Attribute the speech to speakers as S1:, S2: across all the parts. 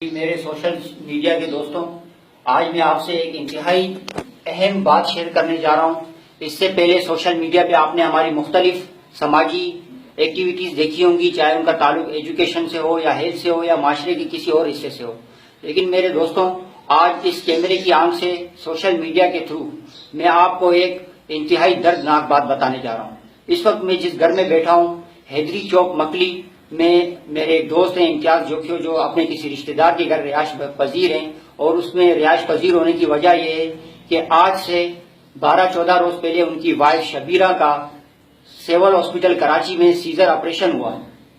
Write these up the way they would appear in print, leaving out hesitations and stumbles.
S1: میرے social media کے دوستوں، آج میں آپ سے ایک انتہائی اہم بات شیئر کرنے جا رہا ہوں۔ اس سے پہلے سوشل میڈیا پہ آپ نے ہماری مختلف سماجی ایکٹیویٹیز دیکھی ہوں گی، چاہے ان کا تعلق ایجوکیشن سے ہو یا ہیلتھ سے ہو یا معاشرے کے کسی اور حصے سے ہو۔ لیکن میرے دوستوں، آج اس کیمرے کی آنکھ سے سوشل میڈیا کے تھرو میں آپ کو ایک انتہائی دردناک بات بتانے جا رہا ہوں۔ اس وقت میں جس گھر میں بیٹھا ہوں، حیدری چوک مکلی میں میرے ایک دوست ہیں امتیاز جوکھیو، جو اپنے کسی رشتہ دار کے گھر رہائش پذیر ہیں، اور اس میں رہائش پذیر ہونے کی وجہ یہ ہے کہ آج سے 12-14 روز پہلے ان کی وائف شبیرہ کا سول ہاسپٹل کراچی میں سیزر آپریشن ہوا،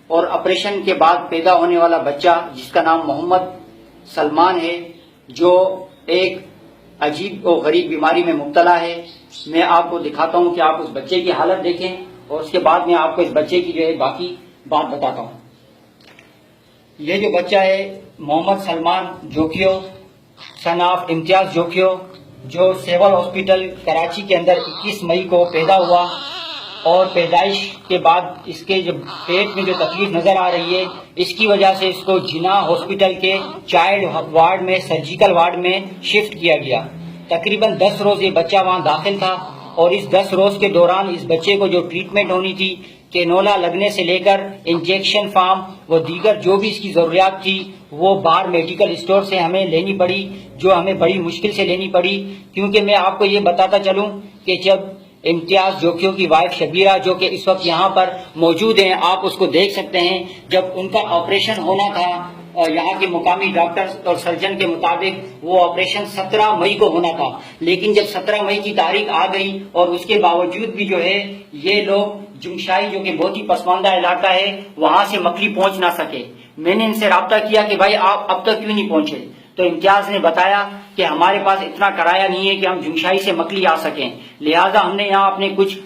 S1: اور آپریشن کے بعد پیدا ہونے والا بچہ جس کا نام محمد سلمان ہے، جو ایک عجیب و غریب بیماری میں مبتلا ہے۔ میں آپ کو دکھاتا ہوں کہ آپ اس بچے کی حالت دیکھیں، اور اس کے بعد میں آپ کو اس بچے کی باقی بات بتاتا ہوں۔ یہ جو بچہ ہے محمد سلمان جوکھیو سن آف امتیاز جوکھیو، جو سول ہاسپٹل کراچی کے اندر 21 مئی کو پیدا ہوا، اور پیدائش کے بعد اس کے جو پیٹ میں جو تکلیف نظر آ رہی ہے، اس کی وجہ سے اس کو جناح ہاسپٹل کے چائلڈ وارڈ میں، سرجیکل وارڈ میں شفٹ کیا گیا۔ تقریباً 10 روز یہ بچہ وہاں داخل تھا، اور اس 10 روز کے دوران اس بچے کو جو ٹریٹمنٹ ہونی تھی، کینولا لگنے سے لے کر انجیکشن فارم و دیگر جو بھی اس کی ضروریات تھی، وہ باہر میڈیکل اسٹور سے ہمیں لینی پڑی، جو ہمیں بڑی مشکل سے لینی پڑی۔ کیونکہ میں آپ کو یہ بتاتا چلوں کہ جب امتیاز جوکھیو کی وائف شبیرہ، جو کہ اس وقت یہاں پر موجود ہیں، آپ اس کو دیکھ سکتے ہیں، جب ان کا آپریشن ہونا تھا، یہاں کے مقامی ڈاکٹر اور سرجن کے مطابق وہ آپریشن 17 مئی کو ہونا تھا، لیکن جب 17 مئی کی تاریخ آ گئی، اور اس کے باوجود بھی جو ہے یہ لوگ جمشائی، جو کہ بہت ہی پسماندہ علاقہ ہے، وہاں سے مکلی پہنچ نہ سکے۔ میں نے ان سے رابطہ کیا کہ بھائی آپ اب تک کیوں نہیں پہنچے؟ تو امتیاز نے بتایا کہ ہمارے پاس اتنا کرایہ نہیں ہے کہ ہم جمشائی سے مکلی آ سکیں، لہٰذا ہم نے یہاں اپنے کچھ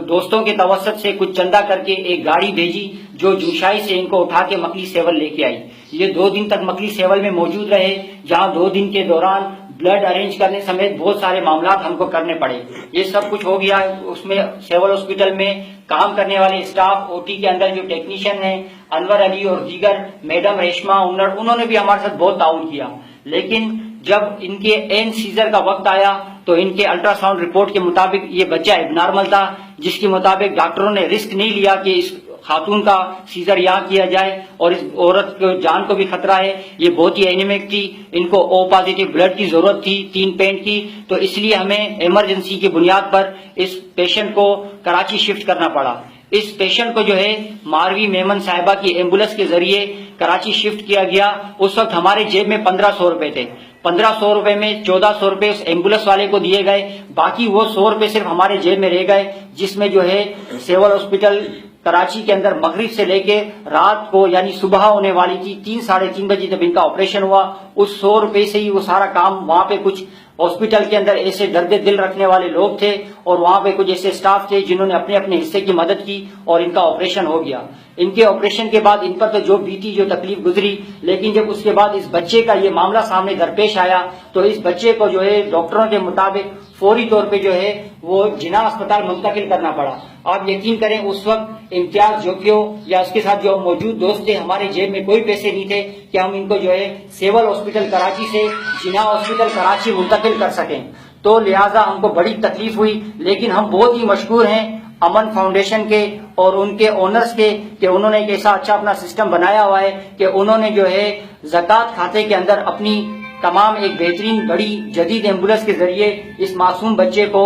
S1: دوستوں کے توسط سے کچھ چندہ کر کے ایک گاڑی بھیجی، جو جمشائی سے ان کو اٹھا کے مکلی سیول لے کے آئی۔ یہ 2 دن تک مکلی سیول میں موجود رہے، جہاں 2 دن کے دوران بلڈ ارینج کرنے سمیت بہت سارے معاملات ہم کو کرنے پڑے۔ یہ سب کچھ ہو گیا۔ اس میں سیول ہاسپٹل میں کام کرنے والے اسٹاف، او ٹی کے اندر جو ٹیکنیشین ہیں، انور علی اور دیگر، میڈم ریشما، انہوں نے بھی ہمارے ساتھ بہت تعاون کیا۔ لیکن جب ان کے این سیزر کا وقت آیا تو ان کے الٹرا ساؤنڈ رپورٹ کے مطابق یہ بچہ ایب نارمل تھا، جس کے مطابق ڈاکٹروں نے رسک نہیں لیا کہ اس خاتون کا سیزر یہاں کیا جائے، اور اس عورت کو جان کو بھی خطرہ ہے۔ یہ بہت ہی اینیمک تھی، ان کو او پازیٹیو بلڈ کی ضرورت تھی 3 پینٹ کی، تو اس لیے ہمیں ایمرجنسی کی بنیاد پر اس پیشنٹ کو کراچی شفٹ کرنا پڑا۔ اس پیشنٹ کو جو ہے ماروی میمن صاحبہ کی ایمبولینس کے ذریعے کراچی شفٹ کیا گیا۔ اس وقت ہمارے جیب میں 1500 روپے تھے۔ 1500 روپے میں 1400 روپے اس ایمبولینس والے کو دیے گئے، باقی وہ 100 روپے صرف ہمارے جیب میں رہ گئے، جس میں جو ہے سیول ہاسپٹل کراچی کے اندر مغرب سے لے کے رات کو، یعنی صبح ہونے والی تھی 3-3:30 بجے جب ان کا آپریشن ہوا، اس 100 روپے سے ہی وہ سارا کام، وہاں پہ کچھ ہاسپٹل کے اندر ایسے درد دل رکھنے والے لوگ تھے، اور وہاں پہ کچھ ایسے سٹاف تھے جنہوں نے اپنے اپنے حصے کی مدد کی، اور ان کا آپریشن ہو گیا۔ ان کے آپریشن کے بعد ان پر تو جو بیتی، جو تکلیف گزری، لیکن جب اس کے بعد اس بچے کا یہ معاملہ سامنے درپیش آیا تو اس بچے کو جو ہے ڈاکٹروں کے مطابق فوری طور پہ جو ہے وہ جناح اسپتال منتقل کرنا پڑا۔ آپ یقین کریں اس وقت امتیاز جوکھیو یا اس کے ساتھ جو موجود دوست تھے، ہمارے جیب میں کوئی پیسے نہیں تھے کہ ہم ان کو جو ہے سیول ہاسپٹل کراچی سے جناح ہاسپٹل کراچی منتقل کر سکیں، تو لہٰذا ہم کو بڑی تکلیف ہوئی۔ لیکن ہم بہت ہی مشکور ہیں امن فاؤنڈیشن کے اور ان کے اونرز کے، کہ انہوں نے ایک ایسا اچھا اپنا سسٹم بنایا ہوا ہے کہ انہوں نے جو ہے زکوٰۃ کھاتے کے اندر اپنی تمام ایک بہترین بڑی جدید ایمبولینس کے ذریعے اس معصوم بچے کو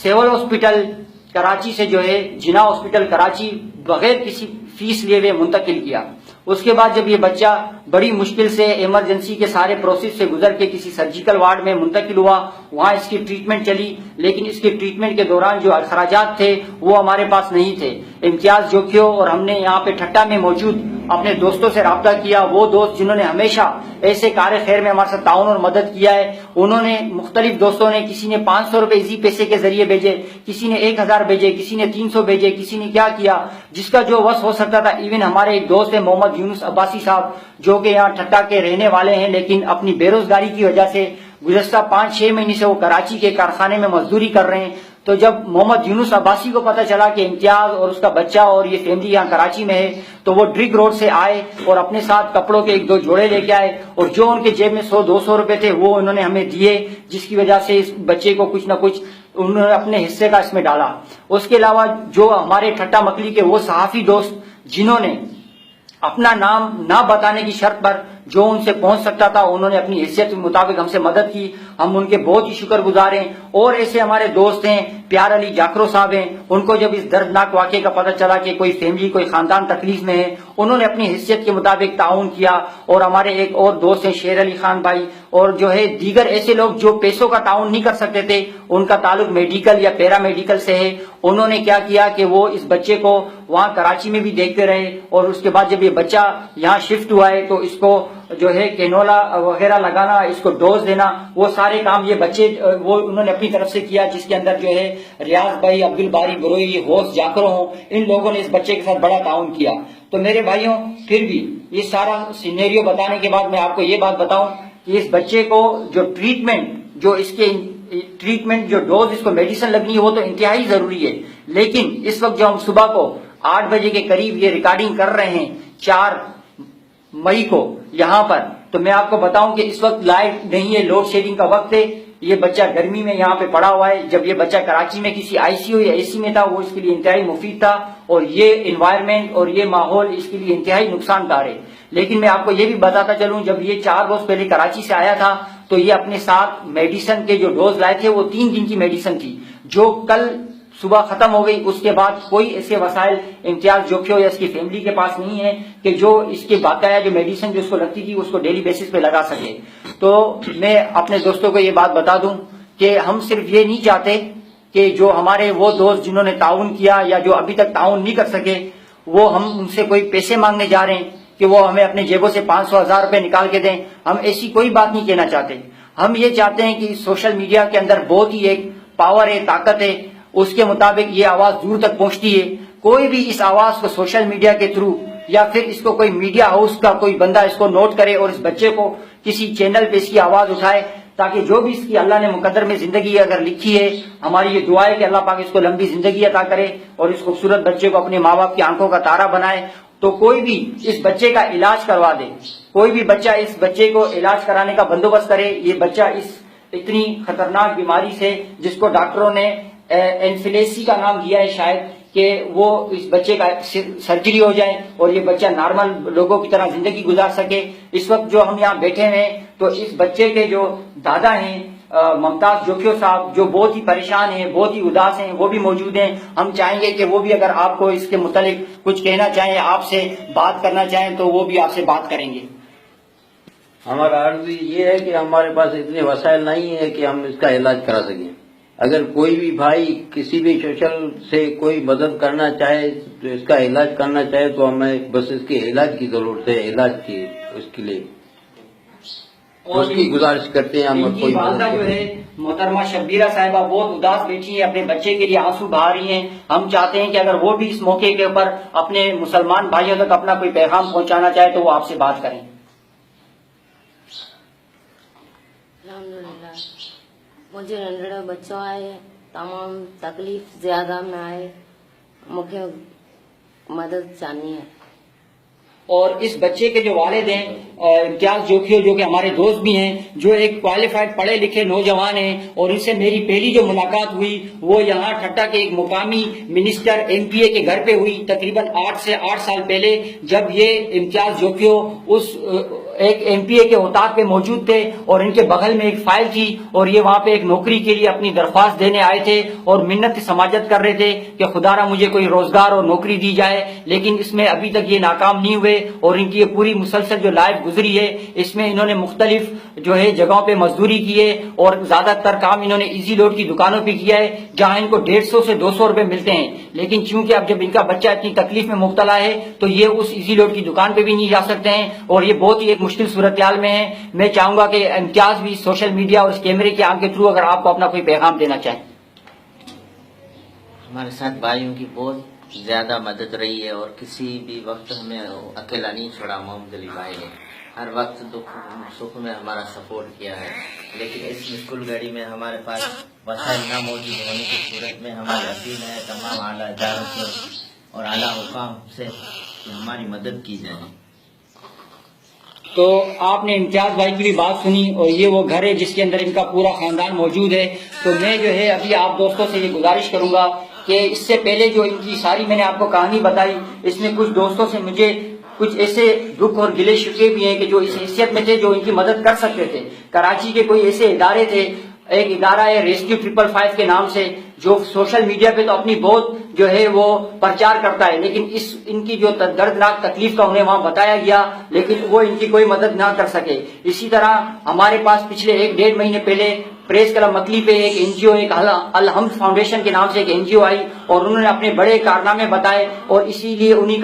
S1: سیول ہاسپٹل کراچی سے جو ہے جناح ہاسپٹل کراچی بغیر کسی فیس لیے ہوئے منتقل کیا۔ اس کے بعد جب یہ بچہ بڑی مشکل سے ایمرجنسی کے سارے پروسیس سے گزر کے کسی سرجیکل وارڈ میں منتقل ہوا، وہاں اس کی ٹریٹمنٹ چلی، لیکن اس کی ٹریٹمنٹ کے دوران جو اخراجات تھے وہ ہمارے پاس نہیں تھے۔ امتیاز جوکھیو اور ہم نے یہاں پہ ٹھٹا میں موجود اپنے دوستوں سے رابطہ کیا، وہ دوست جنہوں نے ہمیشہ ایسے کار خیر میں ہمارے ساتھ تعاون اور مدد کیا ہے، انہوں نے مختلف دوستوں نے، کسی نے 500 روپے ایزی پیسے کے ذریعے بھیجے، کسی نے 1000 بھیجے، کسی نے 300 بھیجے، کسی نے کیا کیا، جس کا جو وس ہو سکتا تھا۔ ایون ہمارے ایک دوست ہیں محمد یونس عباسی صاحب، جو کہ یہاں ٹھٹا کے رہنے والے ہیں، لیکن اپنی بے روزگاری کی وجہ سے گزشتہ 5-6 مہینے سے وہ کراچی کے کارخانے میں مزدوری کر رہے ہیں، تو جب محمد یونس عباسی کو پتہ چلا کہ امتیاز اور اس کا بچہ اور یہ فیملی یہاں کراچی میں ہے، تو وہ ڈرگ روڈ سے آئے اور اپنے ساتھ کپڑوں کے 1-2 جوڑے لے کے آئے، اور جو ان کے جیب میں 100-200 روپے تھے وہ انہوں نے ہمیں دیے، جس کی وجہ سے اس بچے کو کچھ نہ کچھ انہوں نے اپنے حصے کا اس میں ڈالا۔ اس کے علاوہ جو ہمارے ٹھٹا مکلی کے وہ صحافی دوست جنہوں نے اپنا نام نہ بتانے کی شرط پر جو ان سے پہنچ سکتا تھا انہوں نے اپنی حیثیت کے مطابق ہم سے مدد کی، ہم ان کے بہت ہی شکر گزار ہیں۔ اور ایسے ہمارے دوست ہیں پیار علی جاکرو صاحب ہیں، ان کو جب اس دردناک واقعے کا پتہ چلا کہ کوئی فیملی کوئی خاندان تکلیف میں ہے، انہوں نے اپنی حیثیت کے مطابق تعاون کیا۔ اور ہمارے ایک اور دوست ہیں شیر علی خان بھائی، اور جو ہے دیگر ایسے لوگ جو پیسوں کا تعاون نہیں کر سکتے تھے، ان کا تعلق میڈیکل یا پیرا میڈیکل سے ہے، انہوں نے کیا کیا کہ وہ اس بچے کو وہاں کراچی میں بھی دیکھتے رہے، اور اس کے بعد جب یہ بچہ یہاں شفٹ ہوا ہے تو اس کو جو ہے کینولا وغیرہ لگانا، اس کو ڈوز دینا، وہ سارے کام یہ بچے وہ انہوں نے اپنی طرف سے کیا، جس کے اندر جو ہے ریاض بھائی، عبد الباری بروئی، ہوس جاکرو ہوں، ان لوگوں نے اس بچے کے ساتھ بڑا تعاون کیا۔ تو میرے بھائیوں، پھر بھی یہ سارا سینیریو بتانے کے بعد میں آپ کو یہ بات بتاؤں کہ اس بچے کو جو ٹریٹمنٹ جو ڈوز اس کو میڈیسن لگنی ہے وہ تو انتہائی ضروری ہے، لیکن اس وقت جو ہم صبح کو 8 بجے کے قریب یہ ریکارڈنگ کر رہے ہیں 4 مئی کو یہاں پر، تو میں آپ کو بتاؤں کہ اس وقت لائٹ نہیں ہے، لوڈ شیڈنگ کا وقت ہے، یہ بچہ گرمی میں یہاں پہ پڑا ہوا ہے۔ جب یہ بچہ کراچی میں کسی ICU یا AC میں تھا وہ اس کے لیے انتہائی مفید تھا، اور یہ انوائرمنٹ اور یہ ماحول اس کے لیے انتہائی نقصان دہ ہے۔ لیکن میں آپ کو یہ بھی بتاتا چلوں، جب یہ 4 روز پہلے کراچی سے آیا تھا تو یہ اپنے ساتھ میڈیسن کے جو ڈوز لائے تھے وہ 3 دن کی میڈیسن تھی، جو کل صبح ختم ہو گئی۔ اس کے بعد کوئی ایسے وسائل امتیاز جوکھیو یا اس کی فیملی کے پاس نہیں ہے کہ جو اس کے باقاعدہ جو میڈیسن جو اس کو لگتی تھی اس کو ڈیلی بیسس پہ لگا سکے۔ تو میں اپنے دوستوں کو یہ بات بتا دوں کہ ہم صرف یہ نہیں چاہتے کہ جو ہمارے وہ دوست جنہوں نے تعاون کیا یا جو ابھی تک تعاون نہیں کر سکے، وہ ہم ان سے کوئی پیسے مانگنے جا رہے ہیں کہ وہ ہمیں اپنے جیبوں سے 500-1000 روپے نکال کے دیں، ہم ایسی کوئی بات نہیں کہنا چاہتے۔ ہم یہ چاہتے ہیں کہ سوشل میڈیا کے اندر بہت ہی ایک پاور ہے، طاقت ہے، اس کے مطابق یہ آواز دور تک پہنچتی ہے۔ کوئی بھی اس آواز کو سوشل میڈیا کے تھرو یا پھر اس کو کوئی میڈیا ہاؤس کا کوئی بندہ اس کو نوٹ کرے اور اس بچے کو کسی چینل پہ اس کی آواز اٹھائے، تاکہ جو بھی اس کی اللہ نے مقدر میں زندگی اگر لکھی ہے، ہماری یہ دعا ہے کہ اللہ پاک اس کو لمبی زندگی عطا کرے اور اس خوبصورت بچے کو اپنے ماں باپ کی آنکھوں کا تارا بنائے۔ تو کوئی بھی اس بچے کا علاج کروا دے، کوئی بھی بچہ اس بچے کو علاج کرانے کا بندوبست کرے۔ یہ بچہ اس اتنی خطرناک بیماری سے جس کو ڈاکٹروں نے انفلیسی کا نام دیا ہے شاید، کہ وہ اس بچے کا سرجری ہو جائے اور یہ بچہ نارمل لوگوں کی طرح زندگی گزار سکے۔ اس وقت جو ہم یہاں بیٹھے ہیں تو اس بچے کے جو دادا ہیں ممتاز جوکھیو صاحب، جو بہت ہی پریشان ہیں، بہت ہی اداس ہیں، وہ بھی موجود ہیں۔ ہم چاہیں گے کہ وہ بھی اگر آپ کو اس کے متعلق کچھ کہنا چاہیں، آپ سے بات کرنا چاہیں تو وہ بھی آپ سے بات کریں گے۔
S2: ہمارا عرض یہ ہے کہ ہمارے پاس اتنے وسائل نہیں ہے کہ ہم اس کا علاج کرا سکیں۔ اگر کوئی بھی بھائی کسی بھی سوشل سے کوئی مدد کرنا چاہے تو اس کا علاج کرنا چاہے تو ہمیں بس اس کے علاج کی ضرورت ہے، علاج کی اس کے لیے اس کی گزارش کرتے ہیں ہم۔
S1: ان کی والدہ جو ہے محترمہ شبیرہ صاحبہ بہت اداس بیٹھی ہیں، اپنے بچے کے لیے آنسو بہا رہی ہیں۔ ہم چاہتے ہیں کہ اگر وہ بھی اس موقع کے اوپر اپنے مسلمان بھائیوں تک اپنا کوئی پیغام پہنچانا چاہے تو وہ آپ سے بات کریں۔
S3: الحمدللہ مجھے ننڈڑے بچوں آئے، تمام تکلیف زیادہ میں آئے، مجھے مدد چاہیے۔
S1: اور اس بچے کے جو والد ہیں امتیاز جوکھیو، جو کہ ہمارے دوست بھی ہیں، جو ایک کوالیفائڈ پڑھے لکھے نوجوان ہیں، اور ان سے میری پہلی جو ملاقات ہوئی وہ یہاں ٹھٹا کے ایک مقامی منسٹر MPA کے گھر پہ ہوئی، تقریباً 8 سے 8 سال پہلے، جب یہ امتیاز جوکھیو اس ایک MPA کے اوتاق پہ موجود تھے اور ان کے بغل میں ایک فائل تھی اور یہ وہاں پہ ایک نوکری کے لیے اپنی درخواست دینے آئے تھے اور منت سماجت کر رہے تھے کہ خدا را مجھے کوئی روزگار اور نوکری دی جائے، لیکن اس میں ابھی تک یہ ناکام نہیں ہوئے۔ اور ان کی یہ پوری مسلسل جو لائف گزری ہے اس میں انہوں نے مختلف جو ہے جگہوں پہ مزدوری کی ہے، اور زیادہ تر کام انہوں نے ایزی لوڈ کی دکانوں پہ کیا ہے جہاں ان کو 150 سے 200 روپے ملتے ہیں، لیکن چونکہ اب جب ان کا بچہ اتنی تکلیف میں مبتلا ہے تو یہ اس ایزی لوڈ کی دکان پہ بھی نہیں جا سکتے ہیں، اور یہ بہت ہی ایک مشکل صورتحال میں ہے۔ میں چاہوں گا کہ امتیاز بھی سوشل میڈیا اور اس کیمرے کے عام کے تھرو اگر آپ کو اپنا کوئی پیغام دینا چاہیں۔
S4: ہمارے ساتھ بھائیوں کی بہت زیادہ مدد رہی ہے اور کسی بھی وقت ہمیں اکیلا نہیں چھوڑا۔ محمد علی بھائی نے ہر وقت دکھ سکھ میں ہمارا سپورٹ کیا ہے، لیکن اس مشکل گھڑی میں ہمارے پاس وسائل نہ موجود ہونے کی صورت میں ہماری اپیل ہے تمام اعلیٰ اداروں سے اور اعلیٰ حکام سے کہ ہماری مدد کی جائے.
S1: تو آپ نے امتیاز بھائی کی بھی بات سنی اور یہ وہ گھر ہے جس کے اندر ان کا پورا خاندان موجود ہے. تو میں جو ہے ابھی آپ دوستوں سے یہ گزارش کروں گا کہ اس سے پہلے جو ان کی ساری میں نے آپ کو کہانی بتائی، اس میں کچھ دوستوں سے مجھے کچھ ایسے دکھ اور گلے شکوے بھی ہیں کہ جو اس حیثیت میں تھے جو ان کی مدد کر سکتے تھے. کراچی کے کوئی ایسے ادارے تھے، ایک ادارہ ہے ریسکیو 555 کے نام سے، جو سوشل میڈیا پہ تو اپنی بہت جو ہے وہ پرچار کرتا ہے، لیکن ان کی جو دردناک تکلیف کا انہیں وہاں بتایا گیا لیکن وہ ان کی کوئی مدد نہ کر سکے. اسی طرح ہمارے پاس پچھلے 1-1.5 مہینے پہلے پریس کلب مکلی پہ ایک NGO، ایک الحمد فاؤنڈیشن کے نام سے ایک NGO آئی اور انہوں نے اپنے بڑے کارنامے بتائے، اور اسی لیے انہی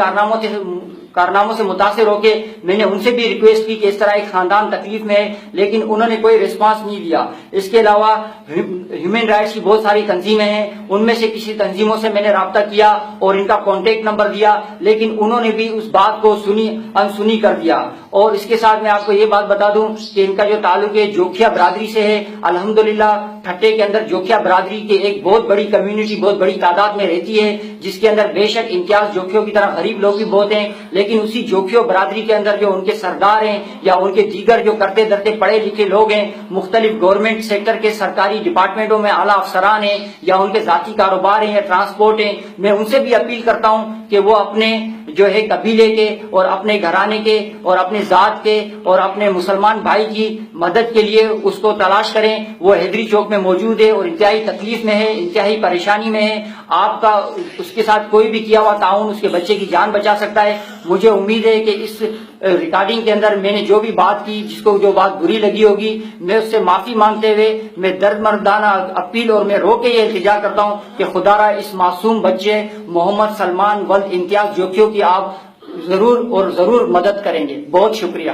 S1: کارناموں سے متاثر ہو کے میں نے ان سے بھی ریکویسٹ کی کہ اس طرح ایک خاندان تکلیف میں ہے، لیکن انہوں نے کوئی ریسپانس نہیں دیا. اس کے علاوہ ہیومن رائٹس کی بہت ساری تنظیمیں ہیں، ان میں سے کسی تنظیموں سے میں نے رابطہ کیا اور ان کا کانٹیکٹ نمبر دیا، لیکن انہوں نے بھی اس بات کو انسنی کر دیا. اور اس کے ساتھ میں آپ کو یہ بات بتا دوں کہ ان کا جو تعلق ہے جوکھیا برادری سے ہے. الحمدللہ ٹھٹے کے اندر جوکھیا برادری کے ایک بہت بڑی کمیونٹی بہت بڑی تعداد میں رہتی ہے، جس کے اندر بے شک امتیاز جوکھیوں کی طرح غریب لوگ بھی بہت ہیں، لیکن اسی جوکھیوں برادری کے اندر جو ان کے سردار ہیں یا ان کے دیگر جو کرتے دھرتے پڑھے لکھے لوگ ہیں، مختلف گورنمنٹ سیکٹر کے سرکاری ڈپارٹمنٹوں میں اعلیٰ افسران ہیں یا ان کے ذاتی کاروبار ہیں یا ٹرانسپورٹ ہیں، میں ان سے بھی اپیل کرتا ہوں کہ وہ اپنے جو ہے قبیلے کے اور اپنے گھرانے کے اور اپنے ذات کے اور اپنے مسلمان بھائی کی مدد کے لیے اس کو تلاش کریں. وہ حیدری چوک میں موجود ہے اور انتہائی تکلیف میں ہے، انتہائی پریشانی میں ہے. آپ کا اس کے ساتھ کوئی بھی کیا ہوا تعاون اس کے بچے کی جان بچا سکتا ہے. مجھے امید ہے کہ اس ریکارڈنگ کے اندر میں نے جو بھی بات کی، جس کو جو بات بری لگی ہوگی، میں اس سے معافی مانگتے ہوئے میں درد مردانہ اپیل اور میں رو کے یہ التجا کرتا ہوں کہ خدا را اس معصوم بچے محمد سلمان ولد امتیاز جوکھیوں کی آپ ضرور اور ضرور مدد کریں گے. بہت شکریہ.